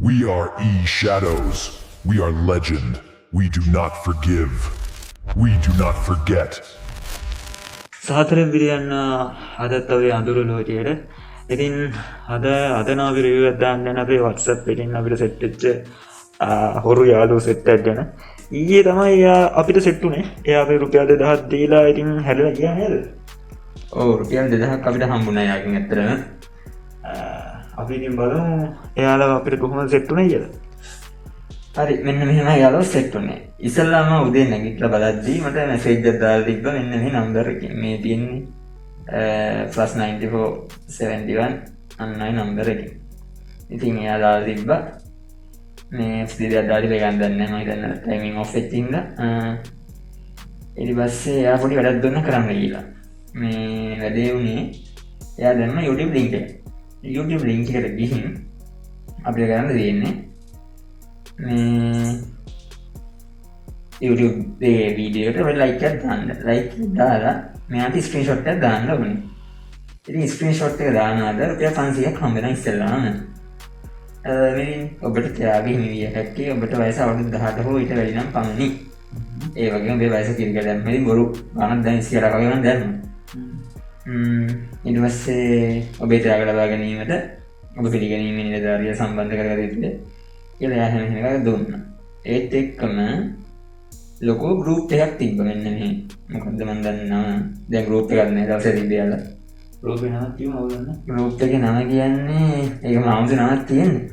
We are E-Shadows. We are legend. We do not forgive. We do not forget. සාතරෙන් බිරියන්න අදත් අපේ අඳුරු ලෝකයට. ඉතින් අදන අපි රිවිව් එකක් දාන්න යන අපේ WhatsApp එකෙන් අපිට සෙට් වෙච්ච හොරු යාළුවෝ සෙට් එකක් ගැන. ඊයේ තමයි එයා අපිට සෙට් උනේ. එයා අපේ රුපියල් 2000ක් දීලා ඉතින් හැදලා ගියා නේද? ඔව් රුපියල් 2000ක් අපිට හම්බුණා යාකින් ඇත්තටම. අපි ඉතින් බලමු එයාලා අපිට කොහොමද සෙට් උනේ කියලා. හරි මෙන්න මෙහෙම යාළුවෝ සෙට් උනේ. ඉස්සල්ලාම උදේ නැගිටලා බලද්දී මට මැසේජ් එකක් දාලා තිබ්බා මෙන්න මේ නම්බර් එකේ මේ තියෙන්නේ +9471 අන්නයි නම්බර් එක. ඉතින් එයා දාලා තිබ්බා මේ ස්ටීරියක් දාලා ඉතින් ගන්න දන්නේ නැහැ මම හිතන්නේ ටයිමින් ඔෆ් වෙච්ච ඉඳලා ඊට පස්සේ එයා පොඩි වැඩක් දුන්නා කරන්න කියලා. මේ වැඩේ උනේ එයා දැම්ම YouTube link එක. YouTube link එකට ගිහින් අපිට කරන්න තියෙන්නේ මේ YouTube වීඩියෝ එකට ලයික් එකක් දාන්න. ලයික් දාලා මෙයාට ස්ක්‍රීන්ෂොට් එකක් දාන්න ඕනේ. ඉතින් ස්ක්‍රීන්ෂොට් එක දානවාද රුපියල් 500ක් හම්බ වෙනවා ඉස්සෙල්ලාම. ඉතින් ඔබට ත්‍යාගී හිමිවිය හැකි ඔබට වයස අවුරුදු 18 හෝ ඊට වැඩි නම් පමණි. ඒ වගේම ඔබේ වයස කිරිකඩ දැම්මේ බොරු ගණන් දැන් 20ක් වගේ නම් දැම්මා. ඊට පස්සේ ඔබේ ත්‍යාග ලබා ගැනීමට ඔබ පිළිගැනීමේ නිලධාරිය සම්බන්ධ කරගත යුතුද කියලා එයා හැම එකක් දුන්නා. ඒත් එක්කම ලොකෝ ගෲප් එකක් තිබ්බ මෙන්න මෙහෙ. මොකද්ද මන් දන්නවා. දැන් ගෲප් එකක් නෑ දවසේ තිබ්බයලා. ගෲප් එක නමක් තියෙනවද දන්නේ? ගෲප් එකේ නම කියන්නේ ඒක මාමුසේ නමක් තියෙන්නේ.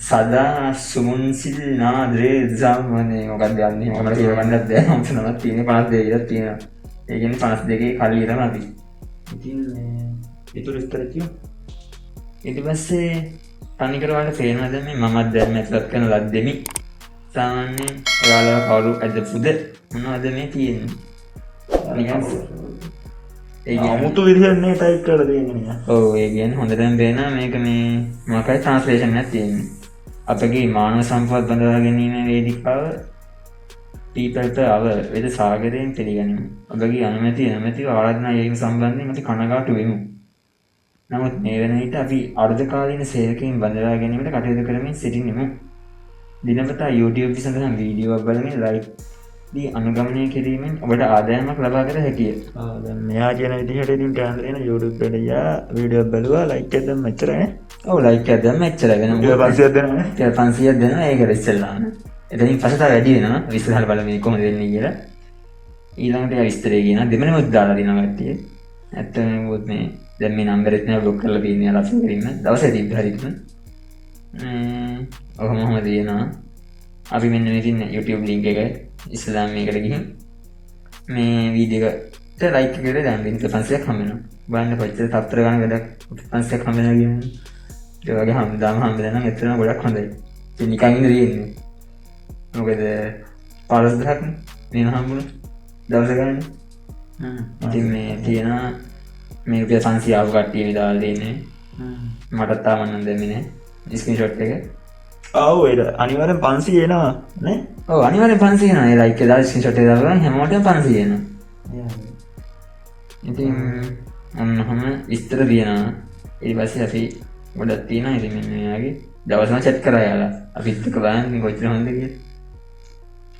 සදා සුමුන්සිල් නාද්‍රේ සම්මනේ මොකක්ද යන්නේ මොකක්ද කියලා මන්නත් දැන් මාමුසේ නමක් තියෙන්නේ 52 කියලා තියෙනවා. ඒ කියන්නේ 52 කලියරම අපි. ඉතින් ඊටු විස්තර කියමු. ඊට පස්සේ තනිකර වල පේනවාද මේ මමත් දැන් මැසේජ් කරන ලද්දෙමි. සාමාන්‍යයෙන් ඔයාලා කවුරු ඇදපුද මොනවද මේ තියෙන්නේ? නිකන් අමුතු විදිහට නේ ටයිප් කරලා දෙන්නේ නේද? ඔව් ඒ කියන්නේ හොඳටම පේනවා මේක මේ මොකක්ද ට්‍රාන්ස්ලේෂන් එකක් තියෙන්නේ. අපගේ මානව සම්පත් බඳවා ගැනීම වේදිකාව පීපල්ට අව වේද සාගරයෙන් පිළිගනිමු. ඔබගේ අනුමැතිව ආරාධනා යෙවීම සම්බන්ධයෙන් අපි කනගාටු වෙමු. නමුත් මේ වෙන විට අපි අර්ධකාලීන සේවකයන් බඳවා ගැනීමට කටයුතු කරමින් සිටිනෙමු. දිනපතා YouTube සඳහන් වීඩියෝ බලමින් ලයිව් දී අනුගමනය කිරීමෙන් ඔබට ආදායමක් ලබා ගත හැකිය. දැන් මෙයා කියන විදිහට ඉතින් කැමති වෙන YouTube එකට ගියා වීඩියෝ බැලුවා ලයික් එකක් දැම්ම එච්චරයි. ඔව් ලයික් එකක් දැම්ම එච්චරයි වෙන මොකද 500ක් දෙනවා නේ. 500ක් දෙනවා ඒකට ඉස්සෙල්ලාම. එතනින් පස්සේ තව වැඩි වෙනවා විස්තර බලමු කොහොමද වෙන්නේ කියලා. ඊළඟට එයා විස්තරය කියනවා දෙමළමත් දාලා දෙනවා කට්ටිය. ඇත්තටම මොකද මේ දැන් මේ නම්බර් එක නෑ බ්ලොක් කරලා තියෙන්නේ ලස්සන කරින්න. දවසේ තිබ්බ හරියටම. ඔහොම දිනනවා. අපි මෙන්න මේ තියෙන YouTube link එක ඉස්ලාම් මේකට ගිහින් මේ වීඩියෝ එකට ලයික් එකකට දාන්න ඉතින් 500ක් හම්බ වෙනවා. බලන්න කොච්චර තත්තර ගන්න වැඩක් 500ක් හම්බ වෙනවා කියන්නේ. ඒ වගේ හම්බ වෙනවා නම් එතරම් ගොඩක් හොඳයි. ඉතින් නිකන් ඉඳ තියෙන්නේ. මොකද 15000ක් නේ හම්බුනේ දවස ගන්න. ඉතින් මේ තියෙනවා මේ රුපියල් 500 ආව කට්ටිය විදාලා දෙන්නේ. මට තාම නම් දෙන්නේ නෑ. ස්ක්‍රීන්ෂොට් එක. ආව් ඒක අනිවාර්යෙන් 500 එනවා නේ? ඔව් අනිවාර්යෙන් 500 එනවා. ඒ ලයික් එක දාලා ස්ක්‍රීන්ෂොට් එක දාලා හැමෝටම 500 එනවා. ඉතින් අන්නහම විස්තර දිනනවා. ඊට පස්සේ අපි ගොඩක් තියෙනවා. ඉතින් මෙන්න මෙයාගේ දවසම chat කරා යාලා. අපිත් එක්ක බලන්න කොච්චර හොඳද කියලා.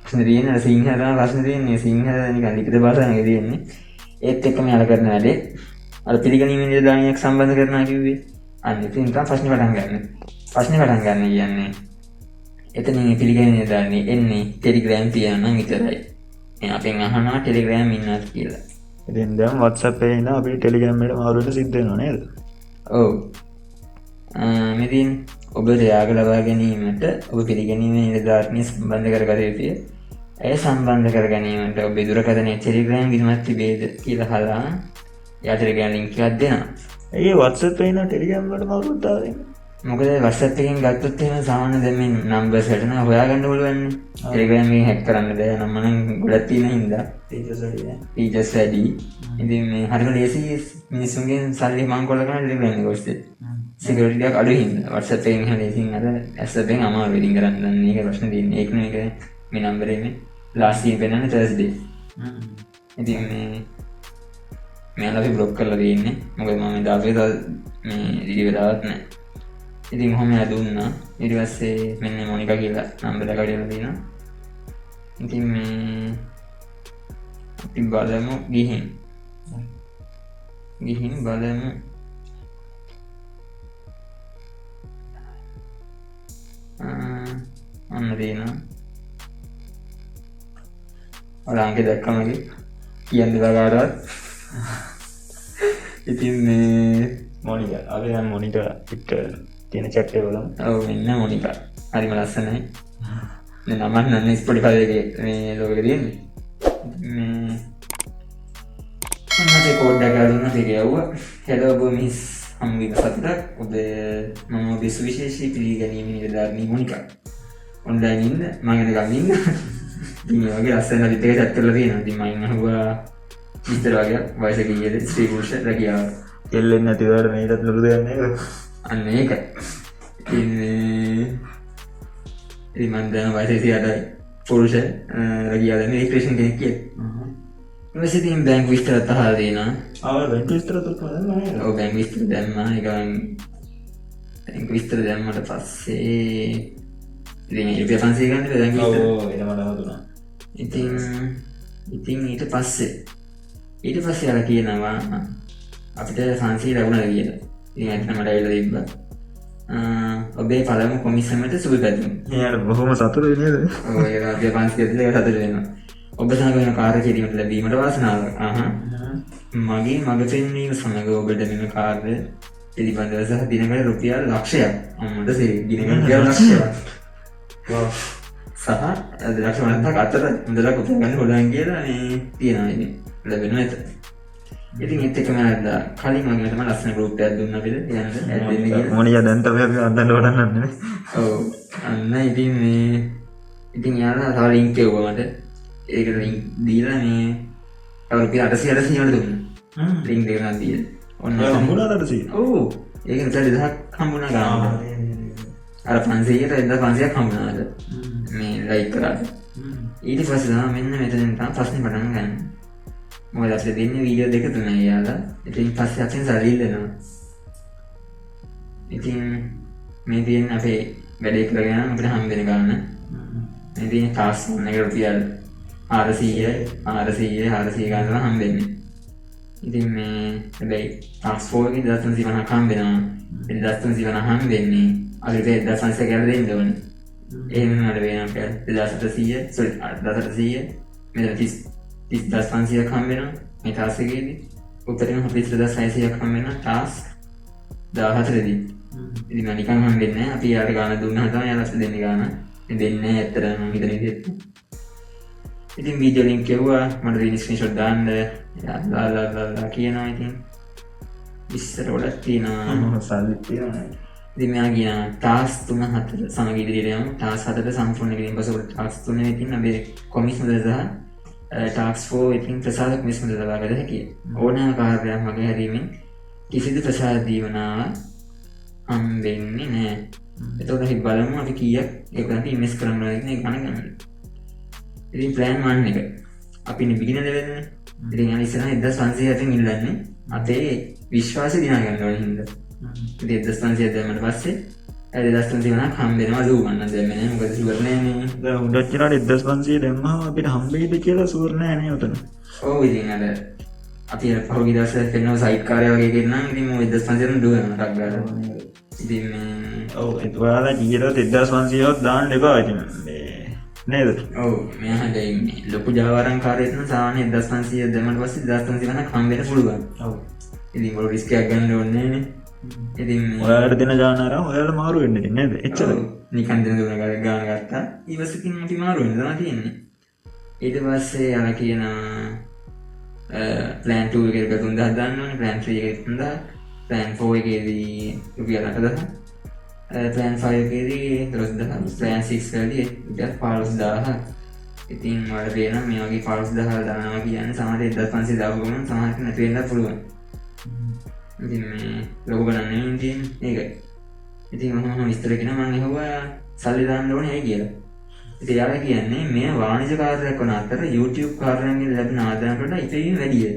ප්‍රශ්න තියෙනවා සිංහල තමයි ප්‍රශ්න තියෙන්නේ. සිංහල නිකන් ලිඛිත භාෂාවෙන් තියෙන්නේ. ඒත් එක්කම යාලා කරන වැඩේ අර පිළිගැනීමේ නිලධාරියෙක් සම්බන්ධ කරනවා කිව්වේ. අන්න ඉතින් නිකන් ප්‍රශ්නේ පටන් ගන්න. ප්‍රශ්නේ පටන් ගන්න කියන්නේ එතනින් පිළිගැනීමේ නිලධාරියෙ එන්නේ Telegram තියන නම් විතරයි. එහෙනම් අපෙන් අහනවා Telegram ඉන්නවද කියලා. ඉතින් දැන් WhatsApp එකේ ඉඳන් අපිට Telegram එකට මාරු වෙන්න සිද්ධ වෙනවා නේද? ඔව්. මෙදින් ඔබ ත්‍යාග ලබා ගැනීමට ඔබ පිළිගැනීමේ නිලධාරිනිය සම්බන්ධ කරගත යුතුය. ඇය සම්බන්ධ කර ගැනීමට ඔබේ දුරකථනයේ Telegram විදුමත් තිබේද කියලා අහලා යා Telegram link එකක් දෙනවා. ඒ WhatsApp එකේ ඉන්න Telegram වලට මාරුවක් දාලා දෙන්න. මොකද WhatsApp එකෙන් ගත්තොත් එහෙම සාමාන්‍ය දැන් මේ නම්බර්ස් වලට නම් හොයාගන්න පුළුවන් නේ. Telegram එකෙන් හැක් කරන්න බෑ නම් මනම් ගොඩක් තියෙන හින්දා. ෆීචර්ස් වැඩි. ඉතින් මේ හරිම ලේසි මිනිස්සුන්ගෙන් සල්ලි මංකොල්ල කරන Telegram එක ඔස්සේ. සිකියුරිටි එකක් අඩුයි හින්දා. WhatsApp එකෙන් හැම ලේසියෙන් අර WhatsApp එකෙන් අමාරු වෙලින් කරන්න නම් මේක ප්‍රශ්න තියෙන්නේ. ඒක නේ මේ නම්බරේ මේ last week වෙනන්නේ Thursday. ඉතින් මෙයාලා අපි බ්ලොක් කරලා තියෙන්නේ. මොකද මම දාපේ මේ රිවීව් දාවත් නැහැ. ඉතින් හොම දුන්නා ඊට පස්සේ මෙන්න මොනිකා කියලා නම්බර එක දීලා තියෙනවා. ඉතින් මේ අපි බලමු ගිහින් බලමු. අන්න තියෙනවා. අලාංක දැක්කම කියන්න දකාරත්. ඉතින් මේ මොනිකා අපේ නම් මොනිකා පිට තියෙන chat එක බලමු. ඔව් මෙන්න මොනිකා. හරිම ලස්සනයි. මේ නමක් නන්නේ Spotify එකේ මේ ලෝකෙ තියෙන්නේ. මේ මම කෝඩ් එක අරගෙන තියවුවා. hello bomis අම්මික සතුටක්. ඔබ මම ඔබේ සුවිශේෂී පිළිගැනීමේ නිලධාරිණී මොනිකා. ඔන්ලයින් ඉන්න මම එනකම් ඉන්න. ඉතින් මේ වගේ ලස්සන ලිප් එක chat කරලා තියෙනවා. ඉතින් මම අහුවා විතර වගේ වයස කීයද ස්ත්‍රී පුරුෂ රැකියාව. එල්ලෙන්නේ නැති වෙලාවට මේකත් ලොකු දෙයක් නේද? අන්න ඒක. ඉතින් මම දැන් වයස 28යි. පුරුෂ රැකියාව දැන් ඉලෙක්ට්‍රිෂියන් කෙනෙක් කියලා. ඊට ඉතින් බැංකු විස්තර අහලා තියෙනවා. බැංකු විස්තර තුනක් නේද? ඔව් බැංකු විස්තර දැම්මා. ඒක බැංකු විස්තර දැම්මට පස්සේ ඉතින් රුපියල් 500 ගන්න බැංකු විස්තර. ඔව් ඒක මට හදුනා. ඉතින් ඊට පස්සේ අර කියනවා අපිට 500 ලැබුණා කියලා. ඉතින් ඇත්තටම මට ඇවිල්ලා තිබ්බා. ඔබේ පළමු කොමිසමට සුබ පැතුම්. එයාට බොහොම සතුටුයි නේද? ඔව් ඒක අපි 500 දෙක සතුටු වෙනවා. ඔබ සමග කාර්ය කිරීමට ලැබීමට වාසනාවක්. මගේ මඟ පෙන්වීම සමග ඔබට මෙම කාර්ය පිළිබඳව සහ දිනකට රුපියල් ලක්ෂයක් අම්මට දිනකට රුපියල් ලක්ෂයක් සහ ලක්ෂ 50ක් අතර මුදලක් උපයා ගන්න පුළුවන් කියලා මේ තියෙනවා ඉතින් ලැබෙනවා එතන. ඉතින් ඒත් එකම නේද කලින් මම තමයි ලස්සන ගෲප් එකක් දුන්නා අපිට යන්න ඇඩ් වෙන්න කියලා. මොනියා දැන් තමයි අපි අන්දන්න වඩන්නන්නේ නේ. ඔව් අන්න ඉතින් මේ ඉතින් යාලා තව ලින්ක් එකක් මට ඒකට ලින්ක් දීලා මේ තව රුපියල් 800 වලට දුන්නා. ලින්ක් එක නම් දීලා. ඔන්න හම්බුණාද 800? ඔව් ඒක නිසා 2000ක් හම්බුණා ගන්න. අර 500ට 1500ක් හම්බුණාද මේ ලයික් කරාද. ඊට පස්සේ තමයි මෙන්න මෙතනින් තමයි ප්‍රශ්නේ පටන් ගන්න. මොකද අපිට දෙන්නේ වීඩියෝ දෙක තුනයි යාලා. ඉතින් පස්සේ අපෙන් සල්ලි දෙනවා. ඉතින් මේ තියෙන අපේ වැඩේ කරගෙන අපිට හම්බ වෙන ගන්න. මේ තියෙන ටාස්ක් එක රුපියල් 400 ගන්න හම්බෙන්නේ. ඉතින් මේ හැබැයි ටාස්ක් 4 එකේ 1350ක් හම්බ වෙනවා. ඒ 1350 හම්බෙන්නේ අපිට 1500 කියලා දෙන්න ඕනේ. එහෙම නේද වෙනවා අපිට 1800 මෙතන 30500ක් හම්බ වෙනවා මේ ටාස්ක් එකේදී. උඩටම අපිට 3600ක් හම්බ වෙනවා ටාස්ක් 14 දී. ඉතින් මම නිකන් හම්බෙන්නේ නැහැ. අපි යාට ගාන දුන්නා තමයි යාලට දෙන්නේ ගාන. දෙන්නේ ඇත්තටම මම හිතන විදිහට. ඉතින් වීඩියෝ ලින්ක් එවුවා මට දෙන ස්ක්‍රීන්ෂොට් දාන්න ලා කියනවා. ඉතින් ඉස්සර වලක් තියෙනවා සල්ලි තියෙනවා. ඉතින් මෙයා කියනවා ටාස්ක් 3-4 සමග ඉදිරියට යමු. ටාස්ක් 7ට සම්පූර්ණ කිරීම පසු ටාස්ක් 3 ඉතින් අපි කොමිෂන් වල සහ ටාක්ස් 4 ඉතින් ප්‍රසාද කොමිෂන් වල ලබා ගත හැකියි. ඕනෑම කාර්යයක් මගේ හැරීමෙන් කිසිදු ප්‍රසාද දීවනාවක් හම්බෙන්නේ නැහැ. එතකොට අපි බලමු අපි කීයක් ඒකට ඉන්වෙස්ට් කරන්න ඕනද කියන එක ගණන්. ඉතින් ප්ලෑන් 1 එක අපි බිගිනර් ලෙවල් නේ. ඉතින් අනිත් ඉස්සරහ 1500 අතින් ඉල්ලන්නේ අපේ විශ්වාසය දිනා ගන්න ඕන හින්දා. ඉතින් 1500 දැම්මට පස්සේ 2300 හම්බෙනවා සූ ගන්න දැම්මේ නෑ මොකද ෂුවර් නෑනේ. දැන් උඩට කියලා 1500 දැම්මම අපිට හම්බෙයිද කියලා ෂුවර් නෑ නේ උතන. ඔව් ඉතින් අර අපි අර පහුගිය දවසේ පෙන්නව සයිට් කාර්යය වගේ ගෙන්නම් ඉතින් මොකද 1500 න් දුවනවා ටක් ගාලා. ඉතින් මේ ඔව් ඒක ඔයාලා කීයටද 1500ක් දාන්න එපා ඉතින් නේද? ඔව් මෙයාට මේ ලොකු ජාවාරම් කාර්යයක් නම් සාමාන්‍ය 1500 දැම්මට පස්සේ 2300 හම්බෙන්න පුළුවන්. ඔව් ඉතින් මොකද රිස්ක් එකක් ගන්න ඕනේ නෑනේ. ඉතින් ඔයාලට දෙන ගාන අරන් ඔයාලා මාරු වෙන්න ඉතින් නේද? එච්චරයි. නිකන් දෙන දුන ගාන ගත්තා. ඊපස්සකින් අපි මාරු වෙන්න තමයි තියෙන්නේ. ඊට පස්සේ අර කියන ප්ලෑන් 2 එකේ 3000 දාන්න ඕනේ. ප්ලෑන් 3 එකේ 3000. ප්ලෑන් 4 එකේදී රුපියල් 8000. ප්ලෑන් 5 එකේදී 12000. ප්ලෑන් 6 එකේදී රුපියල් 15000. ඉතින් වල දෙන මේ වගේ 15000 දානවා කියන්නේ සමහර 1500 දාපු ගමන් සමහරට නැති වෙන්න පුළුවන්. ඉතින් මේ ලොකු ගණන් නෙමෙයි තියෙන්නේ ඒකයි. ඉතින් මම විස්තර කරන මම ඇහුවා සල්ලි දාන්න ඕනේ ඇයි කියලා. ඉතින් යාළුවා කියන්නේ මේ වාණිජ කාර්යයක් වන අතර YouTube කාර්යයෙන් ලැබෙන ආදායම වලට ඉතින් වැඩිය.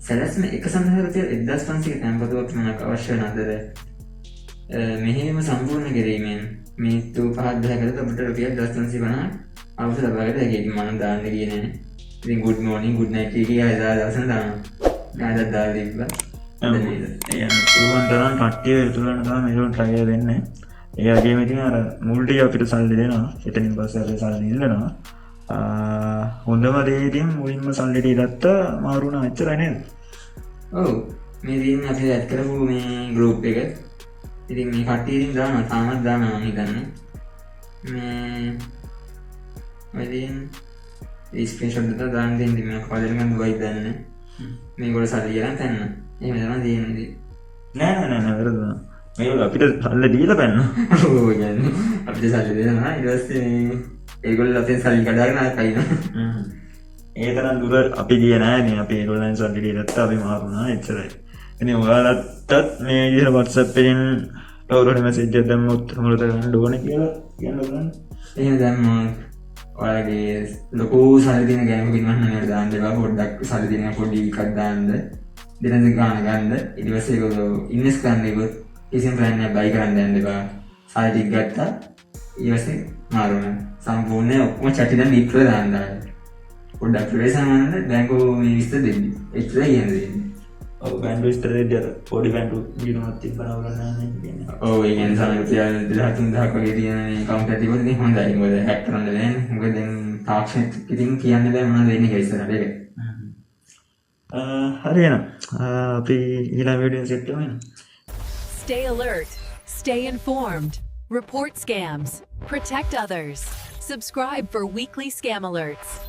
සැලැස්ම එක සඳහන් රුපියල් 1500 තැන්පතුවක් මනක් අවශ්‍ය වෙන අතර මෙහෙම සම්පූර්ණ කිරීමෙන් මිනිත්තු 5-10කට ඔබට රුපියල් 1350 අවශ්‍ය ලබාගත හැකියි. ඉතින් මම දාන්න ගියේ නැහැ. ඉතින් good morning good night කියලා දවසම දානවා. නාදක් දාලා තිබ්බා. පුළුවන් තරම් කට්ටිය තුළන්න තම මේකට ට්‍රයි දෙන්න. ඒ වගේම ඉතින් අර මුල් ටික අපිට සල්ලි දෙනවා. එතනින් පස්සේ අපි සල්ලි ඉල්ලනවා. හොඳම දේ ඉතින් මුලින්ම සල්ලි ටික ගත්ත මාරුණා එච්චරයි නේද? ඔව්. මේ දින අපි ඇඩ් කරපු මේ group එක. ඉතින් මේ කට්ටිය ඉතින් දානවා තාමත් දානවා මම හිතන්නේ. මේ වලින් ස්ක්‍රීන්ෂොට් එක දාන්න දෙන්න මම කවදාද මම දුවයි දන්නේ. මේගොල්ලෝ සල්ලි ගන්න තැන්න. එහෙම තමයි දෙන්නේ. නෑ වැරදුනා. මේගොල්ලෝ අපිට සල්ලි දීලා පැන්න. ඔව් කියන්නේ අපිට සල්ලි දෙනවා ඊට පස්සේ ඒගොල්ලෝ අපෙන් සල්ලි කඩාගෙන ආයෙත් ඒ තරම් දුර අපි ගියේ නෑ නේ. අපි ඒගොල්ලන් සල්ලි දීලා අපි මාරුණා එච්චරයි. ඉතින් ඔයාලටත් මේ විදිහට WhatsApp එකෙන් කවුරුහරි මැසේජ් එකක් දැම්මොත් මොකද කරන්න ඕනේ කියලා කියන්න බලන්න. එහෙම දැම්මොත් ඔයාලගේ ලොකු සල්ලි දෙන ගෑමකින් වන්න නේද දාන්න එපා. පොඩ්ඩක් සල්ලි දෙන පොඩි එකක් දාන්න. දිනක ගන්න ඊට පස්සේ ඒගොල්ලෝ ඉන්වෙස්ට් කරන්න ඒගොල්ලෝ කිසිම ප්ලෑන් එකක් බයි කරන්න යන්න එපා. සල්ලි ටික ගත්තා ඊට පස්සේ මාරුණා. සම්පූර්ණ ඔක්කොම චටිලා ඩීප්ල දාන්න. පොඩ්ඩක් ප්‍රවේශ සමානද බැංකුව මේ විස්තර දෙන්නේ. එච්චරයි කියන්නේ. ඔව් බැංකුව විස්තර දෙද්දී අර පොඩි බැංකුව දිනුවක් තිබ්බන අවුලන්නේ කියන්නේ. ඔව් ඒ කියන්නේ සමහරවිට 2000 වගේ තියෙන account එකක් තිබුණොත් ඉතින් හොඳයි. මොකද හැක් කරන්න බෑනේ. මොකද දැන් තාක්ෂණික ඉතින් කියන්න බෑ මොනවද වෙන්නේ කියලා ඉස්සරහට ඒක. හරි එහෙනම් අපි ඊළඟ වීඩියෝ සෙට් කරමු. Stay alert. Stay informed. Report scams. Protect others. Subscribe for weekly scam alerts.